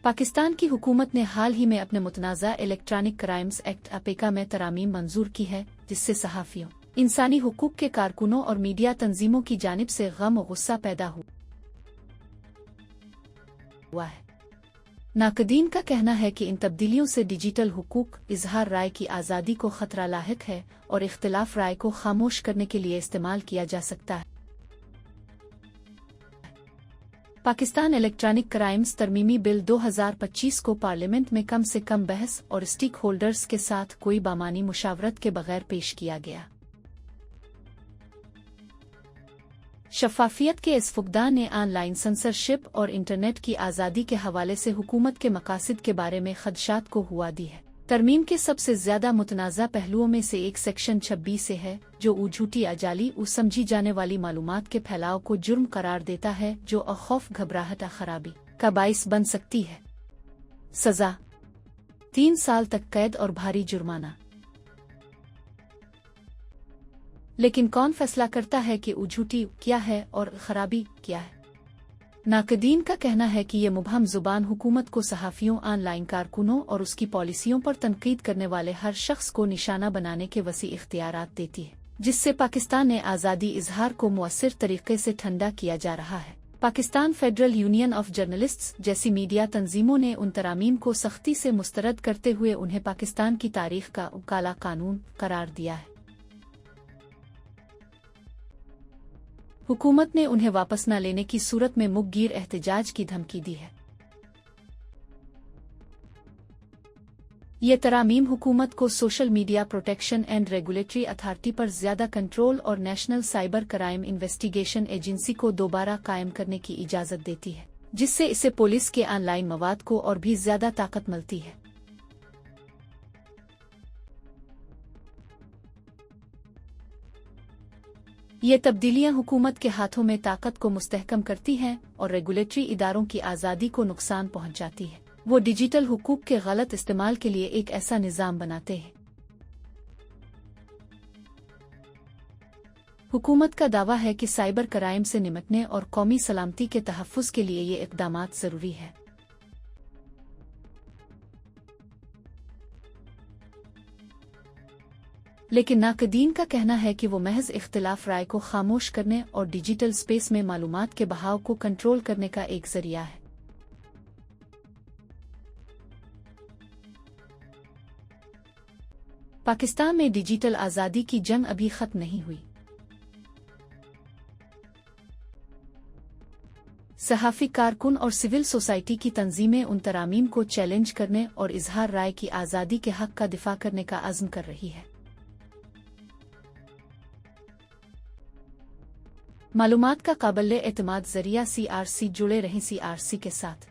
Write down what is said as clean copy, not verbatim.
पाकिस्तान की हुकूमत ने हाल ही में अपने मुतनाज़ा इलेक्ट्रॉनिक क्राइम्स एक्ट अपेका में तरामीम मंजूर की है, जिससे सहाफ़ियों, इंसानी हुकूक के कारकुनों और मीडिया तंजीमों की जानिब से गम और गुस्सा पैदा हुआ है। नाक़दीन का कहना है कि इन तब्दीलियों से डिजिटल हुकूक, इजहार राय की आज़ादी को खतरा लाहिक है और इख्तिलाफ राय को खामोश करने के लिए इस्तेमाल किया जा सकता है। पाकिस्तान इलेक्ट्रॉनिक क्राइम्स तरमीमी बिल 2025 को पार्लियामेंट में कम से कम बहस और स्टेक होल्डर्स के साथ कोई बामानी मुशावरत के बगैर पेश किया गया। शफ़ाफ़ियत के इस फुक़दान ने ऑनलाइन सेंसरशिप और इंटरनेट की आज़ादी के हवाले से हुकूमत के मकासद के बारे में ख़दशात को हुआ दी है। तरमीम के सबसे ज़्यादा मुतनाज़ा पहलुओं में से एक सेक्शन 26 से है, जो झूठी या जाली समझी जाने वाली मालूमात के फैलाव को जुर्म करार देता है, जो खौफ, घबराहट या खराबी का बाइस बन सकती है। सज़ा 3 साल तक कैद और भारी जुर्माना। लेकिन कौन फैसला करता है कि झूठी क्या है और खराबी क्या है? नाक़दीन का कहना है कि ये मुबहम ज़ुबान हुकूमत को सहाफ़ियों, ऑनलाइन कारकुनों और उसकी पॉलिसियों पर तनकीद करने वाले हर शख्स को निशाना बनाने के वसी इख्तियारात देती है, जिससे पाकिस्तान ने आज़ादी इजहार को मुअस्सिर तरीके से ठंडा किया जा रहा है। Pakistan federal union of journalists जैसी मीडिया तंजीमों ने उन तरामीम को सख्ती से मुस्तरद करते हुए उन्हें पाकिस्तान की तारीख का काला कानून करार दिया है। हुकूमत ने उन्हें वापस न लेने की सूरत में मुखगिर एहतजाज की धमकी दी है। ये तरामीम हुकूमत को social media protection and regulatory authority पर ज़्यादा कंट्रोल और national cyber crime investigation agency को दोबारा कायम करने की इजाज़त देती है, जिससे इसे पुलिस के ऑनलाइन मवाद को और भी ज़्यादा ताकत मिलती है। ये तब्दीलियां हुकूमत के हाथों में ताकत को मुस्तहकम करती हैं और रेगुलेटरी इदारों की आज़ादी को नुकसान पहुंचाती है। वो डिजिटल हुकूक के गलत इस्तेमाल के लिए एक ऐसा निज़ाम बनाते हैं। हुकूमत का दावा है कि साइबर क्राइम से निपटने और कौमी सलामती के तहफ़्फ़ुज़ के लिए ये इक़दामात ज़रूरी है। लेकिन नाक़दीन का कहना है कि वो महज इख्तिलाफ राय को खामोश करने और डिजिटल स्पेस में मालूमात के बहाव को कंट्रोल करने का एक ज़रिया है। पाकिस्तान में डिजिटल आज़ादी की जंग अभी ख़त्म नहीं हुई। सहाफ़ी, कारकुन और सिविल सोसाइटी की तंजीमें उन तरामीम को चैलेंज करने और इजहार राय की आज़ादी के हक़ का दिफ़ा करने का अज़्म कर रही है। मालूमात का काबिल एतमाद ज़रिया CRC जुड़े रहें CRC के साथ।